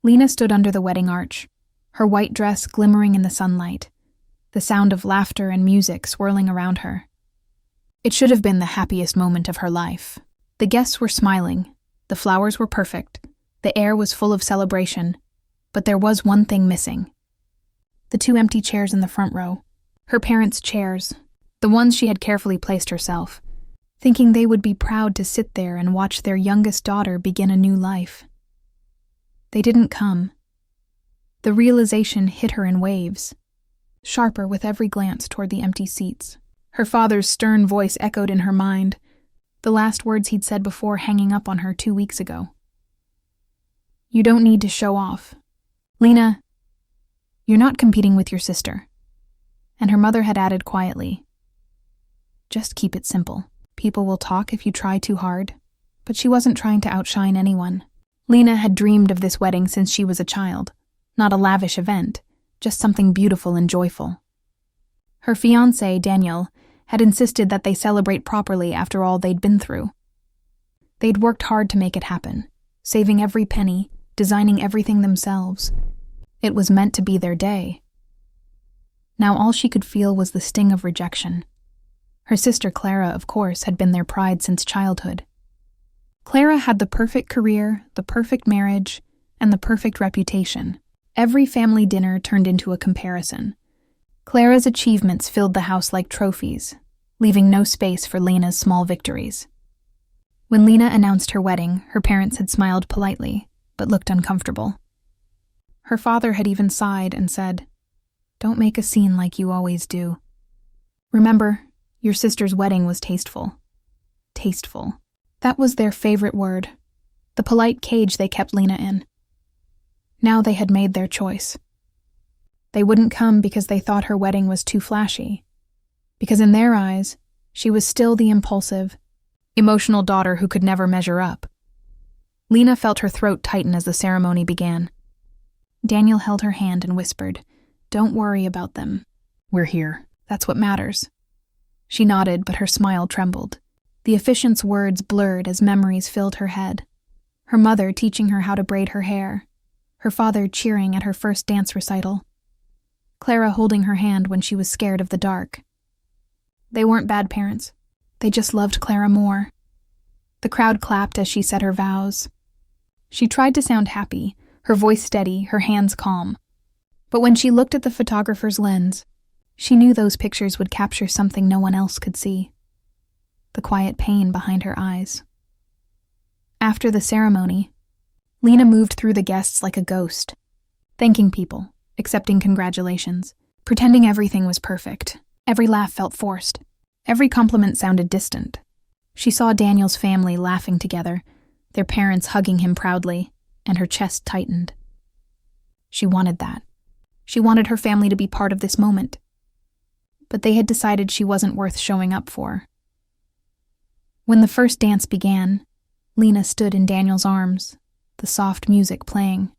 Lena stood under the wedding arch, her white dress glimmering in the sunlight, the sound of laughter and music swirling around her. It should have been the happiest moment of her life. The guests were smiling, the flowers were perfect, the air was full of celebration, but there was one thing missing. The 2 empty chairs in the front row, her parents' chairs, the ones she had carefully placed herself, thinking they would be proud to sit there and watch their youngest daughter begin a new life. They didn't come. The realization hit her in waves, sharper with every glance toward the empty seats. Her father's stern voice echoed in her mind, the last words he'd said before hanging up on her 2 weeks ago. "You don't need to show off. Lena, you're not competing with your sister." And her mother had added quietly, "Just keep it simple. People will talk if you try too hard." But she wasn't trying to outshine anyone. Lena had dreamed of this wedding since she was a child, not a lavish event, just something beautiful and joyful. Her fiancé, Daniel, had insisted that they celebrate properly after all they'd been through. They'd worked hard to make it happen, saving every penny, designing everything themselves. It was meant to be their day. Now all she could feel was the sting of rejection. Her sister Clara, of course, had been their pride since childhood. Clara had the perfect career, the perfect marriage, and the perfect reputation. Every family dinner turned into a comparison. Clara's achievements filled the house like trophies, leaving no space for Lena's small victories. When Lena announced her wedding, her parents had smiled politely, but looked uncomfortable. Her father had even sighed and said, "Don't make a scene like you always do. Remember, your sister's wedding was tasteful." Tasteful. That was their favorite word, the polite cage they kept Lena in. Now they had made their choice. They wouldn't come because they thought her wedding was too flashy, because in their eyes, she was still the impulsive, emotional daughter who could never measure up. Lena felt her throat tighten as the ceremony began. Daniel held her hand and whispered, "Don't worry about them. We're here. That's what matters." She nodded, but her smile trembled. The officiant's words blurred as memories filled her head. Her mother teaching her how to braid her hair. Her father cheering at her first dance recital. Clara holding her hand when she was scared of the dark. They weren't bad parents. They just loved Clara more. The crowd clapped as she said her vows. She tried to sound happy, her voice steady, her hands calm. But when she looked at the photographer's lens, she knew those pictures would capture something no one else could see. The quiet pain behind her eyes. After the ceremony, Lena moved through the guests like a ghost, thanking people, accepting congratulations, pretending everything was perfect. Every laugh felt forced. Every compliment sounded distant. She saw Daniel's family laughing together, their parents hugging him proudly, and her chest tightened. She wanted that. She wanted her family to be part of this moment. But they had decided she wasn't worth showing up for. When the first dance began, Lena stood in Daniel's arms, the soft music playing.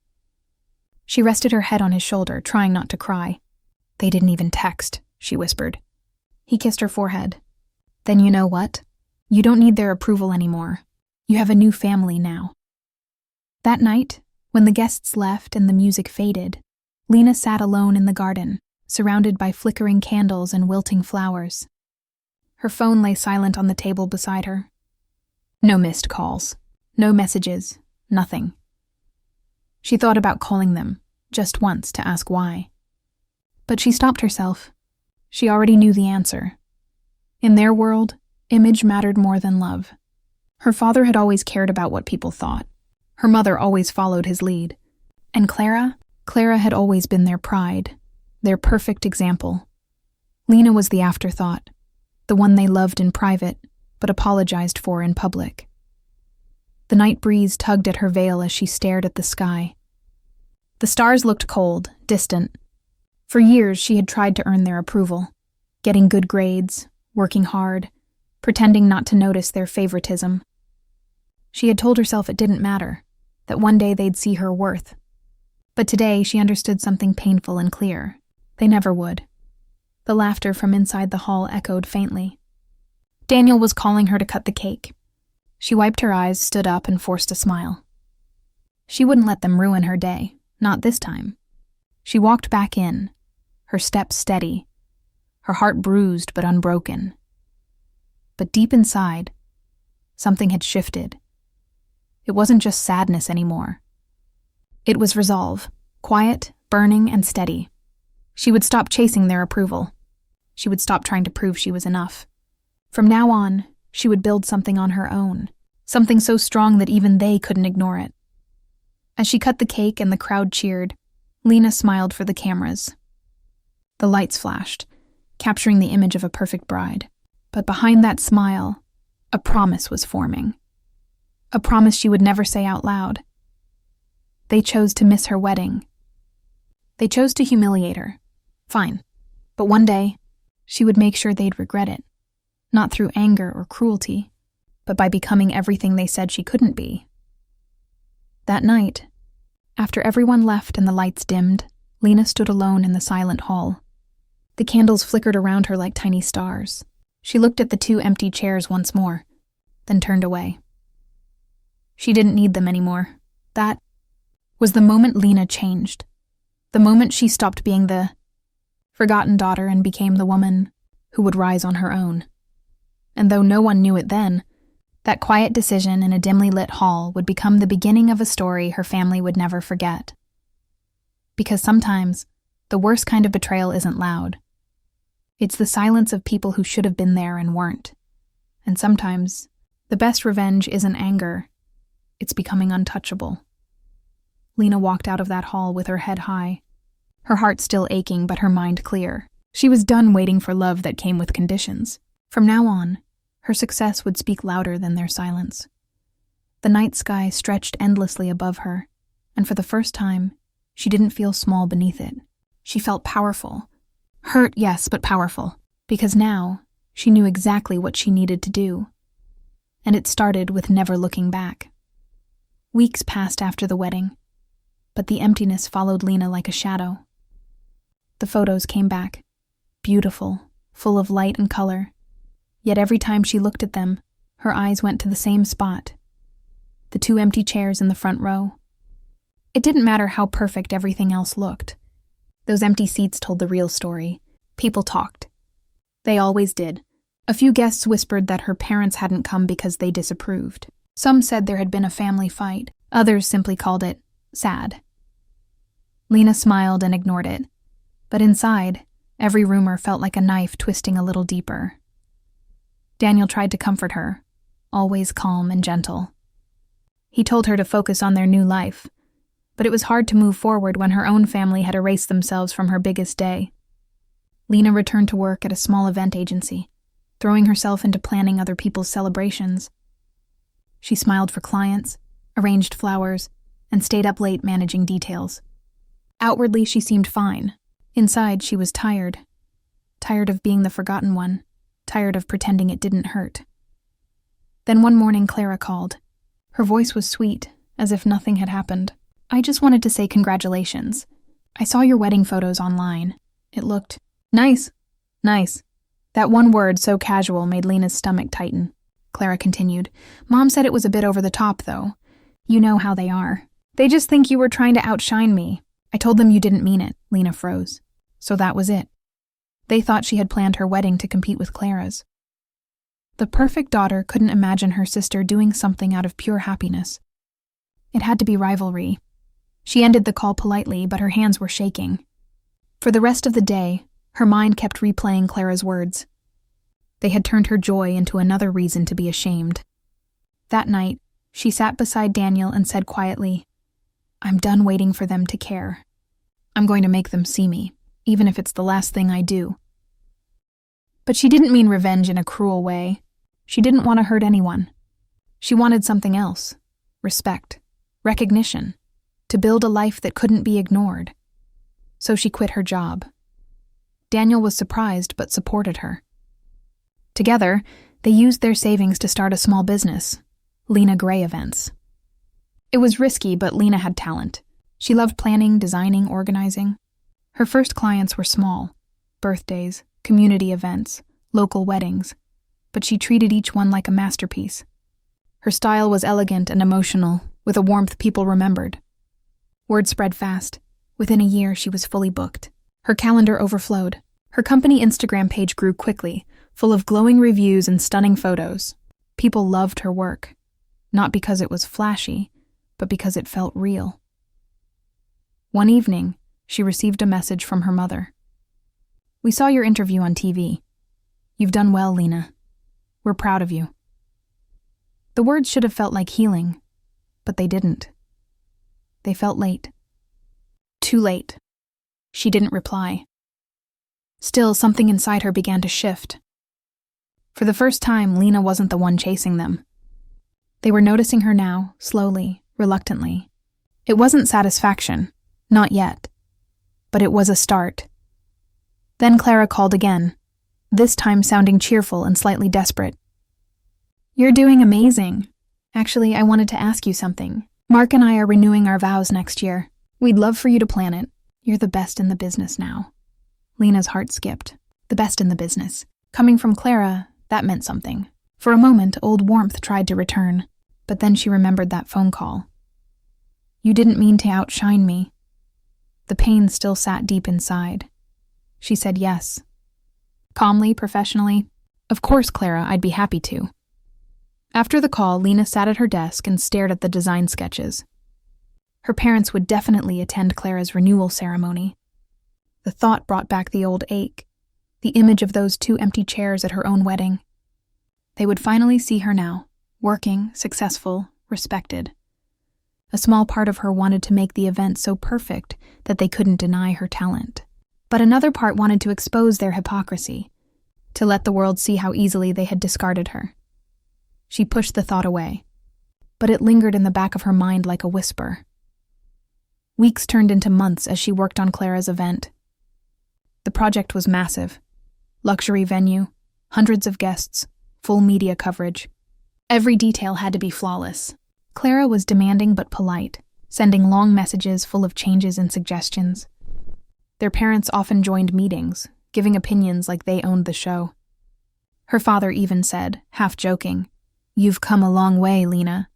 She rested her head on his shoulder, trying not to cry. "They didn't even text," she whispered. He kissed her forehead. "Then you know what? You don't need their approval anymore. You have a new family now." That night, when the guests left and the music faded, Lena sat alone in the garden, surrounded by flickering candles and wilting flowers. Her phone lay silent on the table beside her. No missed calls, no messages, nothing. She thought about calling them, just once, to ask why. But she stopped herself. She already knew the answer. In their world, image mattered more than love. Her father had always cared about what people thought. Her mother always followed his lead. And Clara had always been their pride, their perfect example. Lena was the afterthought, the one they loved in private, but apologized for in public. The night breeze tugged at her veil as she stared at the sky. The stars looked cold, distant. For years she had tried to earn their approval, getting good grades, working hard, pretending not to notice their favoritism. She had told herself it didn't matter, that one day they'd see her worth. But today she understood something painful and clear. They never would. The laughter from inside the hall echoed faintly. Daniel was calling her to cut the cake. She wiped her eyes, stood up, and forced a smile. She wouldn't let them ruin her day, not this time. She walked back in, her steps steady, her heart bruised but unbroken. But deep inside, something had shifted. It wasn't just sadness anymore. It was resolve, quiet, burning, and steady. She would stop chasing their approval. She would stop trying to prove she was enough. From now on, she would build something on her own, something so strong that even they couldn't ignore it. As she cut the cake and the crowd cheered, Lena smiled for the cameras. The lights flashed, capturing the image of a perfect bride. But behind that smile, a promise was forming. A promise she would never say out loud. They chose to miss her wedding. They chose to humiliate her. Fine. But one day, she would make sure they'd regret it. Not through anger or cruelty, but by becoming everything they said she couldn't be. That night, after everyone left and the lights dimmed, Lena stood alone in the silent hall. The candles flickered around her like tiny stars. She looked at the 2 empty chairs once more, then turned away. She didn't need them anymore. That was the moment Lena changed. The moment she stopped being the forgotten daughter and became the woman who would rise on her own. And though no one knew it then, that quiet decision in a dimly lit hall would become the beginning of a story her family would never forget. Because sometimes, the worst kind of betrayal isn't loud. It's the silence of people who should have been there and weren't. And sometimes, the best revenge isn't anger. It's becoming untouchable. Lena walked out of that hall with her head high, her heart still aching but her mind clear. She was done waiting for love that came with conditions. From now on, her success would speak louder than their silence. The night sky stretched endlessly above her, and for the first time, she didn't feel small beneath it. She felt powerful. Hurt, yes, but powerful. Because now, she knew exactly what she needed to do. And it started with never looking back. Weeks passed after the wedding, but the emptiness followed Lena like a shadow. The photos came back, beautiful, full of light and color. Yet every time she looked at them, her eyes went to the same spot. The 2 empty chairs in the front row. It didn't matter how perfect everything else looked. Those empty seats told the real story. People talked. They always did. A few guests whispered that her parents hadn't come because they disapproved. Some said there had been a family fight. Others simply called it sad. Lena smiled and ignored it. But inside, every rumor felt like a knife twisting a little deeper. Daniel tried to comfort her, always calm and gentle. He told her to focus on their new life, but it was hard to move forward when her own family had erased themselves from her biggest day. Lena returned to work at a small event agency, throwing herself into planning other people's celebrations. She smiled for clients, arranged flowers, and stayed up late managing details. Outwardly, she seemed fine. Inside, she was tired. Tired of being the forgotten one. Tired of pretending it didn't hurt. Then one morning, Clara called. Her voice was sweet, as if nothing had happened. "I just wanted to say congratulations. I saw your wedding photos online. It looked nice. Nice." That one word, so casual, made Lena's stomach tighten. Clara continued. "Mom said it was a bit over the top, though. You know how they are. They just think you were trying to outshine me. I told them you didn't mean it." Lena froze. So that was it. They thought she had planned her wedding to compete with Clara's. The perfect daughter couldn't imagine her sister doing something out of pure happiness. It had to be rivalry. She ended the call politely, but her hands were shaking. For the rest of the day, her mind kept replaying Clara's words. They had turned her joy into another reason to be ashamed. That night, she sat beside Daniel and said quietly, "I'm done waiting for them to care. I'm going to make them see me, even if it's the last thing I do." But she didn't mean revenge in a cruel way. She didn't want to hurt anyone. She wanted something else. Respect. Recognition. To build a life that couldn't be ignored. So she quit her job. Daniel was surprised but supported her. Together, they used their savings to start a small business, Lena Gray Events. It was risky, but Lena had talent. She loved planning, designing, organizing. Her first clients were small, birthdays, community events, local weddings, but she treated each one like a masterpiece. Her style was elegant and emotional, with a warmth people remembered. Word spread fast. Within a year, she was fully booked. Her calendar overflowed. Her company Instagram page grew quickly, full of glowing reviews and stunning photos. People loved her work, not because it was flashy, but because it felt real. One evening, she received a message from her mother. "We saw your interview on TV. You've done well, Lena. We're proud of you." The words should have felt like healing, but they didn't. They felt late. Too late. She didn't reply. Still, something inside her began to shift. For the first time, Lena wasn't the one chasing them. They were noticing her now, slowly, reluctantly. It wasn't satisfaction, not yet, but it was a start. Then Clara called again, this time sounding cheerful and slightly desperate. "You're doing amazing. Actually, I wanted to ask you something. Mark and I are renewing our vows next year. We'd love for you to plan it. You're the best in the business now." Lena's heart skipped. The best in the business. Coming from Clara, that meant something. For a moment, old warmth tried to return, but then she remembered that phone call. "You didn't mean to outshine me." The pain still sat deep inside. She said yes. Calmly, professionally, "Of course, Clara, I'd be happy to." After the call, Lena sat at her desk and stared at the design sketches. Her parents would definitely attend Clara's renewal ceremony. The thought brought back the old ache, the image of those 2 empty chairs at her own wedding. They would finally see her now, working, successful, respected. A small part of her wanted to make the event so perfect that they couldn't deny her talent. But another part wanted to expose their hypocrisy, to let the world see how easily they had discarded her. She pushed the thought away, but it lingered in the back of her mind like a whisper. Weeks turned into months as she worked on Clara's event. The project was massive. Luxury venue, hundreds of guests, full media coverage. Every detail had to be flawless. Clara was demanding but polite, sending long messages full of changes and suggestions. Their parents often joined meetings, giving opinions like they owned the show. Her father even said, half joking, "You've come a long way, Lena.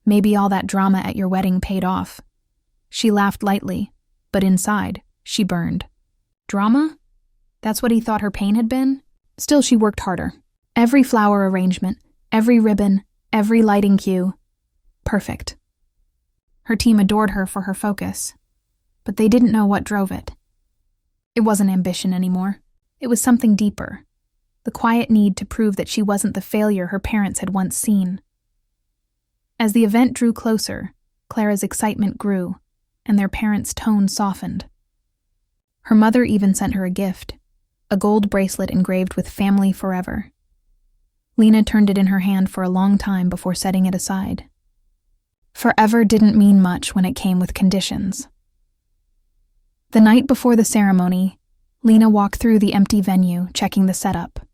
Maybe all that drama at your wedding paid off." She laughed lightly, but inside, she burned. Drama? That's what he thought her pain had been? Still, she worked harder. Every flower arrangement, every ribbon, every lighting cue. Perfect. Her team adored her for her focus, but they didn't know what drove it. It wasn't ambition anymore. It was something deeper. The quiet need to prove that she wasn't the failure her parents had once seen. As the event drew closer, Clara's excitement grew, and their parents' tone softened. Her mother even sent her a gift, a gold bracelet engraved with "Family Forever." Lena turned it in her hand for a long time before setting it aside. Forever didn't mean much when it came with conditions. The night before the ceremony, Lena walked through the empty venue, checking the setup.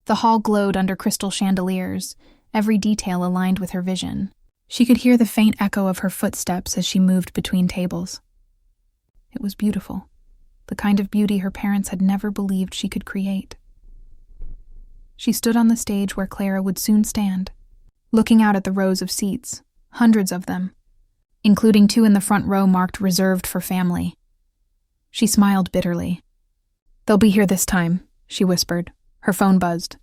The hall glowed under crystal chandeliers, every detail aligned with her vision. She could hear the faint echo of her footsteps as she moved between tables. It was beautiful, the kind of beauty her parents had never believed she could create. She stood on the stage where Clara would soon stand, looking out at the rows of seats, hundreds of them, including 2 in the front row marked "Reserved for Family." She smiled bitterly. "They'll be here this time," she whispered. Her phone buzzed.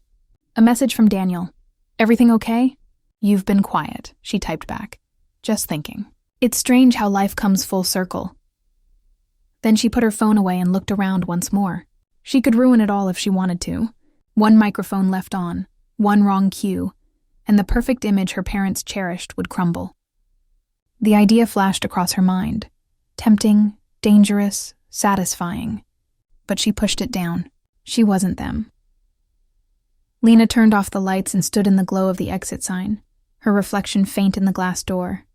A message from Daniel. "Everything okay?" "You've been quiet," she typed back. "Just thinking." It's strange how life comes full circle. Then she put her phone away and looked around once more. She could ruin it all if she wanted to. One microphone left on, one wrong cue, and the perfect image her parents cherished would crumble. The idea flashed across her mind. Tempting, dangerous, satisfying. But she pushed it down. She wasn't them. Lena turned off the lights and stood in the glow of the exit sign, her reflection faint in the glass door.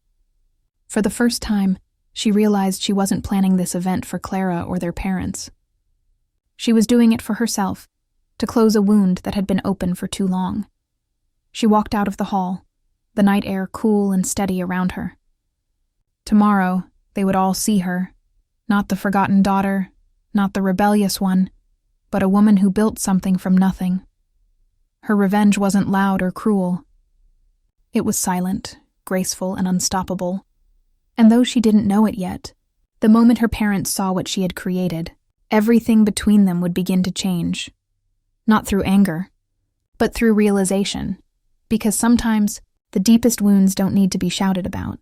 For the first time, she realized she wasn't planning this event for Clara or their parents. She was doing it for herself, to close a wound that had been open for too long. She walked out of the hall, the night air cool and steady around her. Tomorrow, they would all see her, not the forgotten daughter, not the rebellious one, but a woman who built something from nothing. Her revenge wasn't loud or cruel. It was silent, graceful and unstoppable. And though she didn't know it yet, the moment her parents saw what she had created, everything between them would begin to change. Not through anger, but through realization. Because sometimes, the deepest wounds don't need to be shouted about.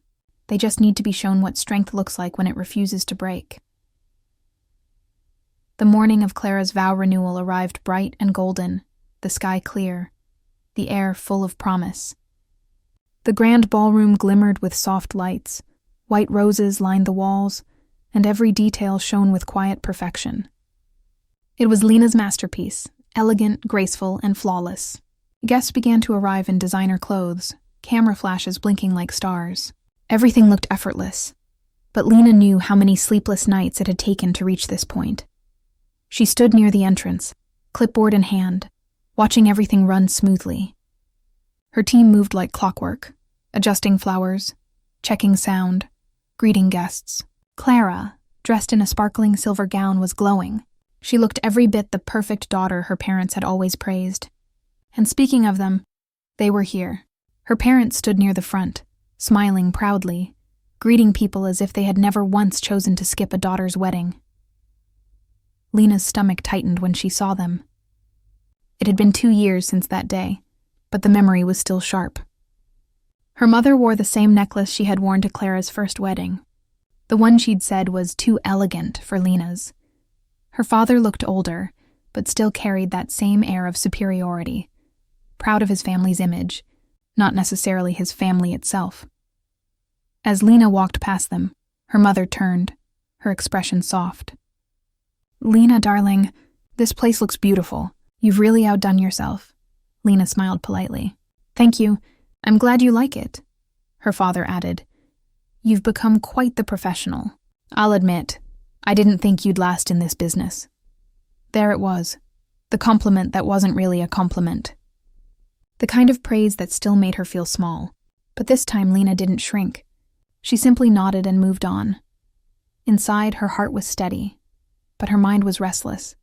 They just need to be shown what strength looks like when it refuses to break. The morning of Clara's vow renewal arrived bright and golden, the sky clear, the air full of promise. The grand ballroom glimmered with soft lights, white roses lined the walls, and every detail shone with quiet perfection. It was Lena's masterpiece, elegant, graceful, and flawless. Guests began to arrive in designer clothes, camera flashes blinking like stars. Everything looked effortless, but Lena knew how many sleepless nights it had taken to reach this point. She stood near the entrance, clipboard in hand, watching everything run smoothly. Her team moved like clockwork, adjusting flowers, checking sound, greeting guests. Clara, dressed in a sparkling silver gown, was glowing. She looked every bit the perfect daughter her parents had always praised. And speaking of them, they were here. Her parents stood near the front, smiling proudly, greeting people as if they had never once chosen to skip a daughter's wedding. Lena's stomach tightened when she saw them. It had been 2 years since that day, but the memory was still sharp. Her mother wore the same necklace she had worn to Clara's first wedding, the one she'd said was too elegant for Lena's. Her father looked older, but still carried that same air of superiority, proud of his family's image, not necessarily his family itself. As Lena walked past them, her mother turned, her expression soft. "Lena, darling, this place looks beautiful. You've really outdone yourself." Lena smiled politely. "Thank you. I'm glad you like it." Her father added, "You've become quite the professional. I'll admit, I didn't think you'd last in this business." There it was, the compliment that wasn't really a compliment. The kind of praise that still made her feel small. But this time Lena didn't shrink. She simply nodded and moved on. Inside, her heart was steady, but her mind was restless.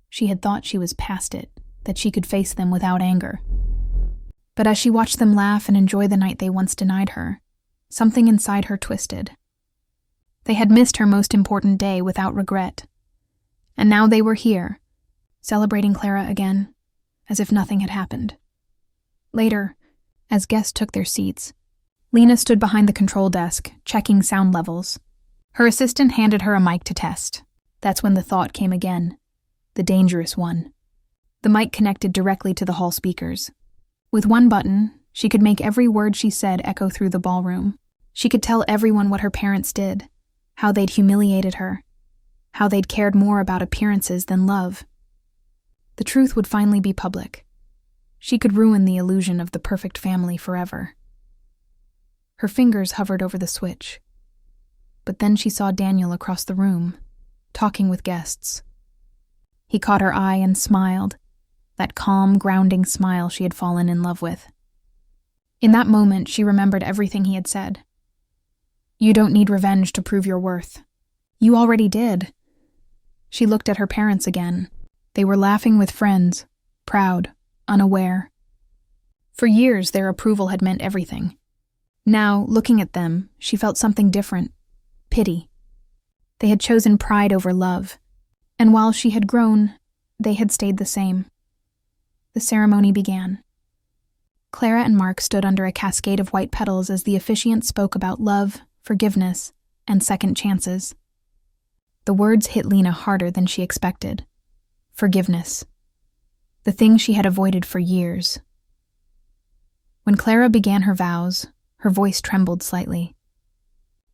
She had thought she was past it, that she could face them without anger. But as she watched them laugh and enjoy the night they once denied her, something inside her twisted. They had missed her most important day without regret. And now they were here, celebrating Clara again, as if nothing had happened. Later, as guests took their seats, Lena stood behind the control desk, checking sound levels. Her assistant handed her a mic to test. That's when the thought came again, the dangerous one. The mic connected directly to the hall speakers. With one button, she could make every word she said echo through the ballroom. She could tell everyone what her parents did, how they'd humiliated her, how they'd cared more about appearances than love. The truth would finally be public. She could ruin the illusion of the perfect family forever. Her fingers hovered over the switch. But then she saw Daniel across the room, talking with guests. He caught her eye and smiled, that calm, grounding smile she had fallen in love with. In that moment, she remembered everything he had said. "You don't need revenge to prove your worth. You already did." She looked at her parents again. They were laughing with friends, proud, unaware. For years, their approval had meant everything. Now, looking at them, she felt something different. Pity. They had chosen pride over love, and while she had grown, they had stayed the same. The ceremony began. Clara and Mark stood under a cascade of white petals as the officiant spoke about love, forgiveness, and second chances. The words hit Lena harder than she expected. Forgiveness. The thing she had avoided for years. When Clara began her vows, her voice trembled slightly.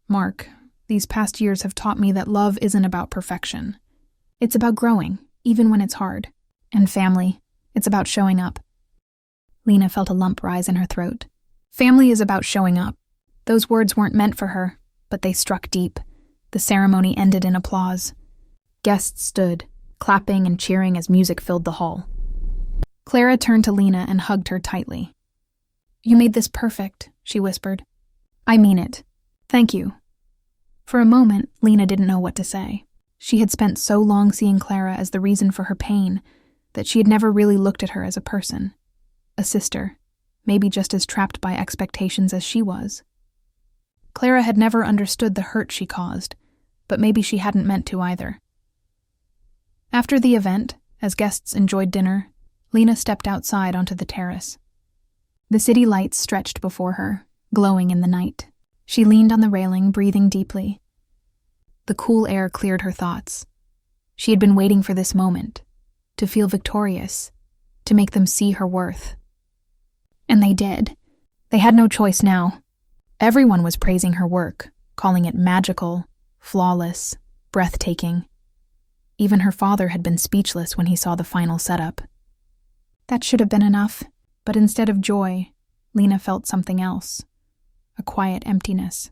"Mark, these past years have taught me that love isn't about perfection. It's about growing, even when it's hard. And family, it's about showing up." Lena felt a lump rise in her throat. Family is about showing up. Those words weren't meant for her, but they struck deep. The ceremony ended in applause. Guests stood, clapping and cheering as music filled the hall. Clara turned to Lena and hugged her tightly. "You made this perfect," she whispered. "I mean it. Thank you." For a moment, Lena didn't know what to say. She had spent so long seeing Clara as the reason for her pain that she had never really looked at her as a person, a sister, maybe just as trapped by expectations as she was. Clara had never understood the hurt she caused, but maybe she hadn't meant to either. After the event, as guests enjoyed dinner, Lena stepped outside onto the terrace. The city lights stretched before her, glowing in the night. She leaned on the railing, breathing deeply. The cool air cleared her thoughts. She had been waiting for this moment, to feel victorious, to make them see her worth. And they did. They had no choice now. Everyone was praising her work, calling it magical, flawless, breathtaking. Even her father had been speechless when he saw the final setup. That should have been enough, but instead of joy, Lena felt something else, a quiet emptiness.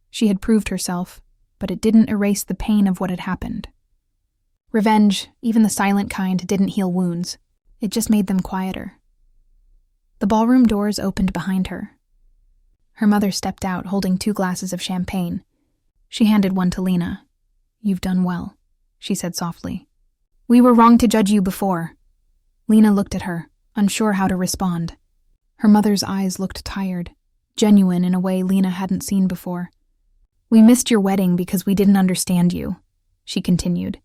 She had proved herself, but it didn't erase the pain of what had happened. Revenge, even the silent kind, didn't heal wounds. It just made them quieter. The ballroom doors opened behind her. Her mother stepped out holding 2 glasses of champagne. She handed one to Lena. "You've done well," she said softly. "We were wrong to judge you before." Lena looked at her, unsure how to respond. Her mother's eyes looked tired, genuine in a way Lena hadn't seen before. "We missed your wedding because we didn't understand you," she continued.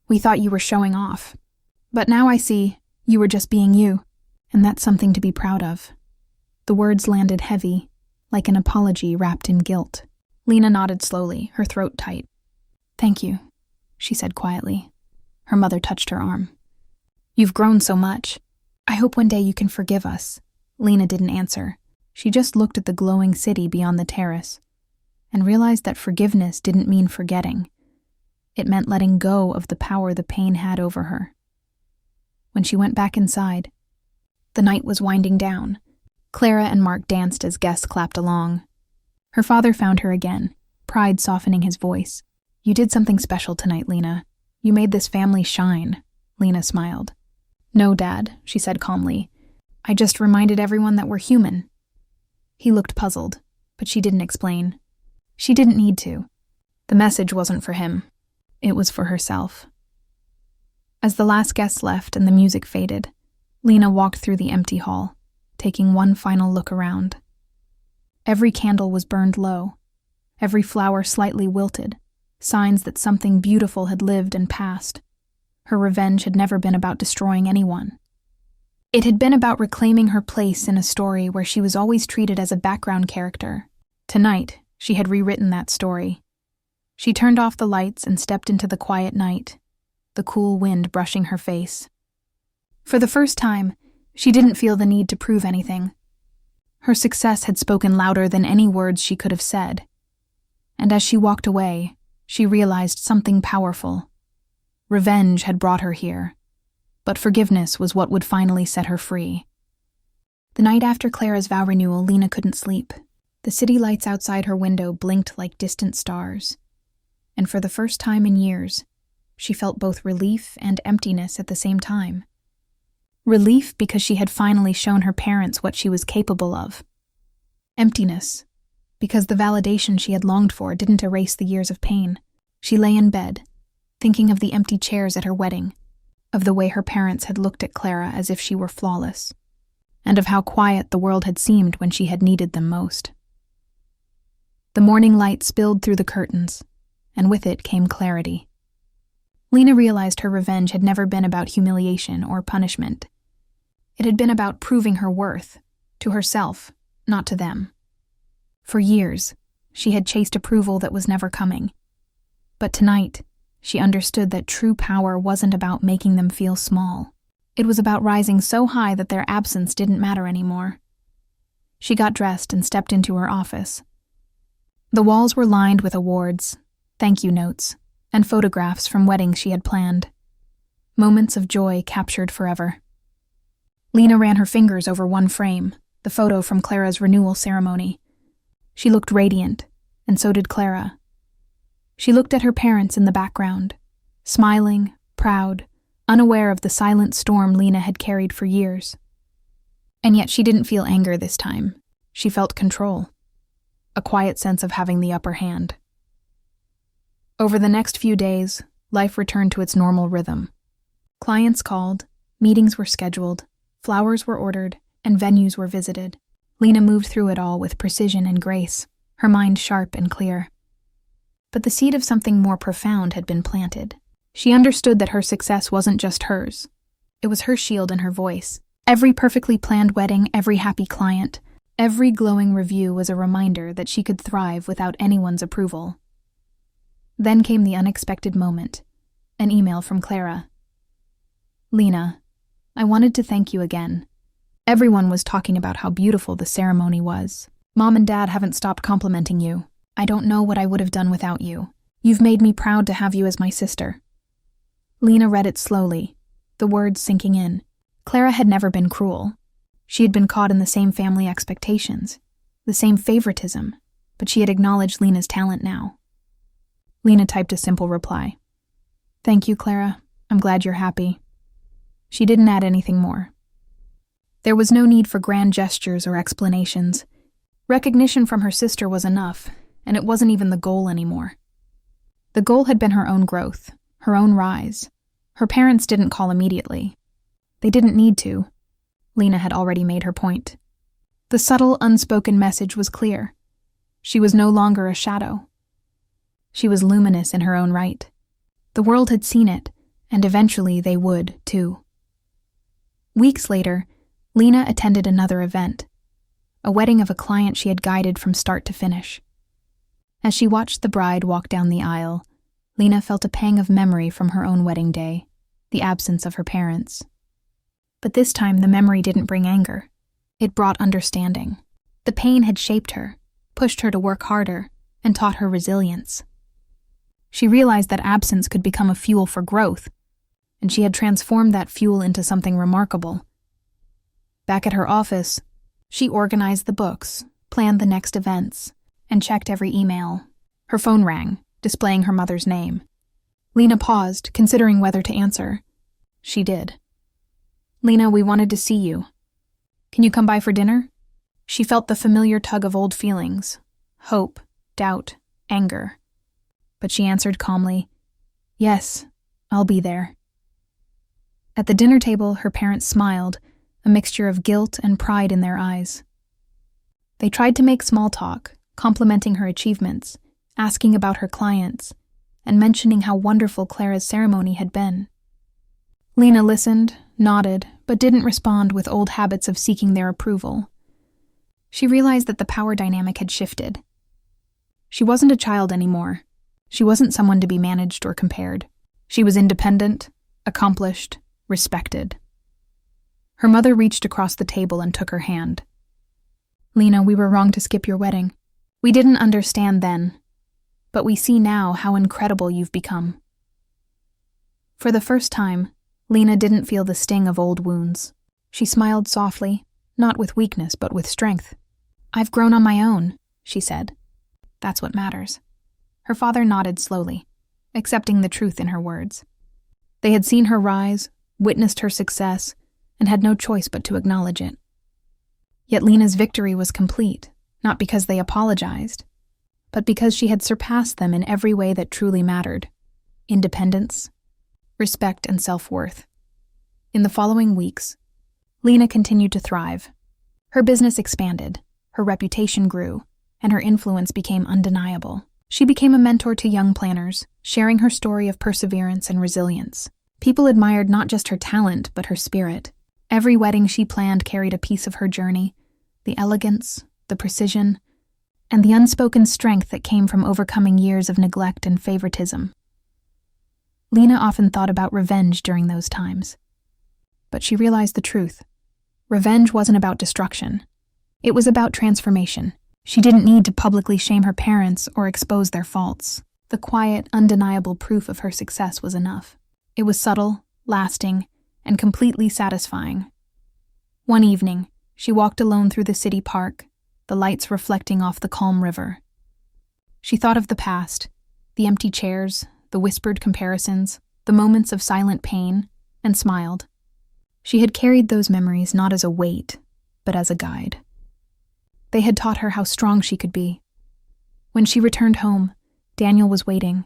"We thought you were showing off. But now I see you were just being you, and that's something to be proud of." The words landed heavy, like an apology wrapped in guilt. Lena nodded slowly, her throat tight. "Thank you," she said quietly. Her mother touched her arm. "You've grown so much. I hope one day you can forgive us." Lena didn't answer. She just looked at the glowing city beyond the terrace and realized that forgiveness didn't mean forgetting. It meant letting go of the power the pain had over her. When she went back inside, the night was winding down. Clara and Mark danced as guests clapped along. Her father found her again, pride softening his voice. "You did something special tonight, Lena. You made this family shine." Lena smiled. "No, Dad," she said calmly. "I just reminded everyone that we're human." He looked puzzled, but she didn't explain. She didn't need to. The message wasn't for him. It was for herself. As the last guests left and the music faded, Lena walked through the empty hall, taking one final look around. Every candle was burned low, every flower slightly wilted, signs that something beautiful had lived and passed. Her revenge had never been about destroying anyone. It had been about reclaiming her place in a story where she was always treated as a background character. Tonight, she had rewritten that story. She turned off the lights and stepped into the quiet night, the cool wind brushing her face. For the first time, she didn't feel the need to prove anything. Her success had spoken louder than any words she could have said. And as she walked away, she realized something powerful. Revenge had brought her here, but forgiveness was what would finally set her free. The night after Clara's vow renewal, Lena couldn't sleep. The city lights outside her window blinked like distant stars. And for the first time in years, she felt both relief and emptiness at the same time. Relief because she had finally shown her parents what she was capable of. Emptiness because the validation she had longed for didn't erase the years of pain. She lay in bed, thinking of the empty chairs at her wedding, of the way her parents had looked at Clara as if she were flawless, and of how quiet the world had seemed when she had needed them most. The morning light spilled through the curtains, and with it came clarity. Lena realized her revenge had never been about humiliation or punishment. It had been about proving her worth, to herself, not to them. For years, she had chased approval that was never coming. But tonight, she understood that true power wasn't about making them feel small. It was about rising so high that their absence didn't matter anymore. She got dressed and stepped into her office. The walls were lined with awards, thank you notes, and photographs from weddings she had planned. Moments of joy captured forever. Lena ran her fingers over one frame, the photo from Clara's renewal ceremony. She looked radiant, and so did Clara. She looked at her parents in the background, smiling, proud, unaware of the silent storm Lena had carried for years. And yet she didn't feel anger this time. She felt control, a quiet sense of having the upper hand. Over the next few days, life returned to its normal rhythm. Clients called, meetings were scheduled, flowers were ordered, and venues were visited. Lena moved through it all with precision and grace, her mind sharp and clear. But the seed of something more profound had been planted. She understood that her success wasn't just hers. It was her shield and her voice. Every perfectly planned wedding, every happy client, every glowing review was a reminder that she could thrive without anyone's approval. Then came the unexpected moment, an email from Clara. "Lena, I wanted to thank you again. Everyone was talking about how beautiful the ceremony was. Mom and Dad haven't stopped complimenting you. I don't know what I would have done without you. You've made me proud to have you as my sister." Lena read it slowly, the words sinking in. Clara had never been cruel. She had been caught in the same family expectations, the same favoritism, but she had acknowledged Lena's talent now. Lena typed a simple reply. "Thank you, Clara. I'm glad you're happy." She didn't add anything more. There was no need for grand gestures or explanations. Recognition from her sister was enough, and it wasn't even the goal anymore. The goal had been her own growth, her own rise. Her parents didn't call immediately. They didn't need to. Lena had already made her point. The subtle, unspoken message was clear. She was no longer a shadow. She was luminous in her own right. The world had seen it, and eventually they would, too. Weeks later, Lena attended another event, a wedding of a client she had guided from start to finish. As she watched the bride walk down the aisle, Lena felt a pang of memory from her own wedding day, the absence of her parents. But this time the memory didn't bring anger. It brought understanding. The pain had shaped her, pushed her to work harder, and taught her resilience. She realized that absence could become a fuel for growth, and she had transformed that fuel into something remarkable. Back at her office, she organized the books, planned the next events, and checked every email. Her phone rang, displaying her mother's name. Lena paused, considering whether to answer. She did. "Lena, we wanted to see you. Can you come by for dinner?" She felt the familiar tug of old feelings, hope, doubt, anger. But she answered calmly, "Yes, I'll be there." At the dinner table, her parents smiled, a mixture of guilt and pride in their eyes. They tried to make small talk, complimenting her achievements, asking about her clients, and mentioning how wonderful Clara's ceremony had been. Lena listened, nodded, but didn't respond with old habits of seeking their approval. She realized that the power dynamic had shifted. She wasn't a child anymore. She wasn't someone to be managed or compared. She was independent, accomplished, respected. Her mother reached across the table and took her hand. "Lena, we were wrong to skip your wedding. We didn't understand then, but we see now how incredible you've become." For the first time, Lena didn't feel the sting of old wounds. She smiled softly, not with weakness but with strength. "I've grown on my own," she said. "That's what matters." Her father nodded slowly, accepting the truth in her words. They had seen her rise, witnessed her success, and had no choice but to acknowledge it. Yet Lena's victory was complete, not because they apologized, but because she had surpassed them in every way that truly mattered: independence, respect, and self-worth. In the following weeks, Lena continued to thrive. Her business expanded, her reputation grew, and her influence became undeniable. She became a mentor to young planners, sharing her story of perseverance and resilience. People admired not just her talent, but her spirit. Every wedding she planned carried a piece of her journey, the elegance, the precision, and the unspoken strength that came from overcoming years of neglect and favoritism. Lena often thought about revenge during those times. But she realized the truth. Revenge wasn't about destruction. It was about transformation. She didn't need to publicly shame her parents or expose their faults. The quiet, undeniable proof of her success was enough. It was subtle, lasting, and completely satisfying. One evening, she walked alone through the city park, the lights reflecting off the calm river. She thought of the past, the empty chairs, the whispered comparisons, the moments of silent pain, and smiled. She had carried those memories not as a weight, but as a guide. They had taught her how strong she could be. When she returned home, Daniel was waiting,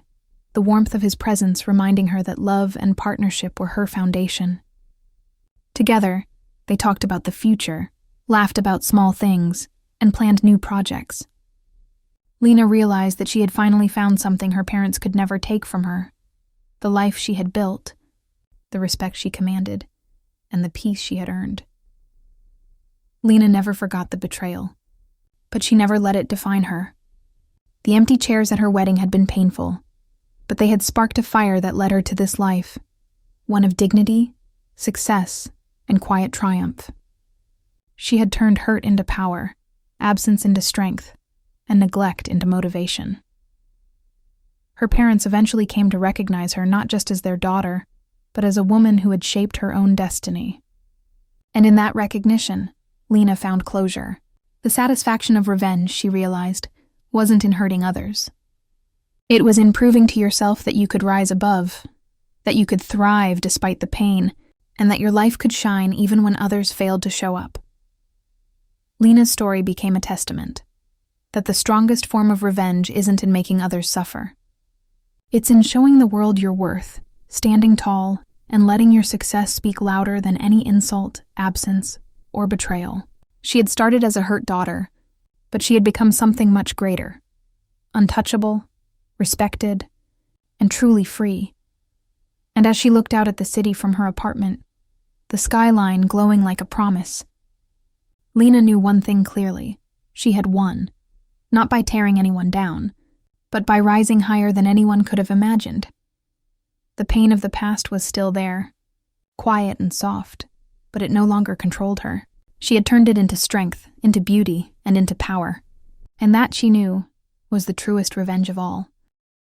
the warmth of his presence reminding her that love and partnership were her foundation. Together, they talked about the future, laughed about small things, and planned new projects. Lena realized that she had finally found something her parents could never take from her: the life she had built, the respect she commanded, and the peace she had earned. Lena never forgot the betrayal, but she never let it define her. The empty chairs at her wedding had been painful, but they had sparked a fire that led her to this life, one of dignity, success, and quiet triumph. She had turned hurt into power, absence into strength, and neglect into motivation. Her parents eventually came to recognize her not just as their daughter, but as a woman who had shaped her own destiny. And in that recognition, Lena found closure. The satisfaction of revenge, she realized, wasn't in hurting others. It was in proving to yourself that you could rise above, that you could thrive despite the pain, and that your life could shine even when others failed to show up. Lena's story became a testament that the strongest form of revenge isn't in making others suffer. It's in showing the world your worth, standing tall, and letting your success speak louder than any insult, absence, or betrayal. She had started as a hurt daughter, but she had become something much greater: untouchable, respected, and truly free. And as she looked out at the city from her apartment, the skyline glowing like a promise, Lena knew one thing clearly: she had won, not by tearing anyone down, but by rising higher than anyone could have imagined. The pain of the past was still there, quiet and soft, but it no longer controlled her. She had turned it into strength, into beauty, and into power. And that, she knew, was the truest revenge of all.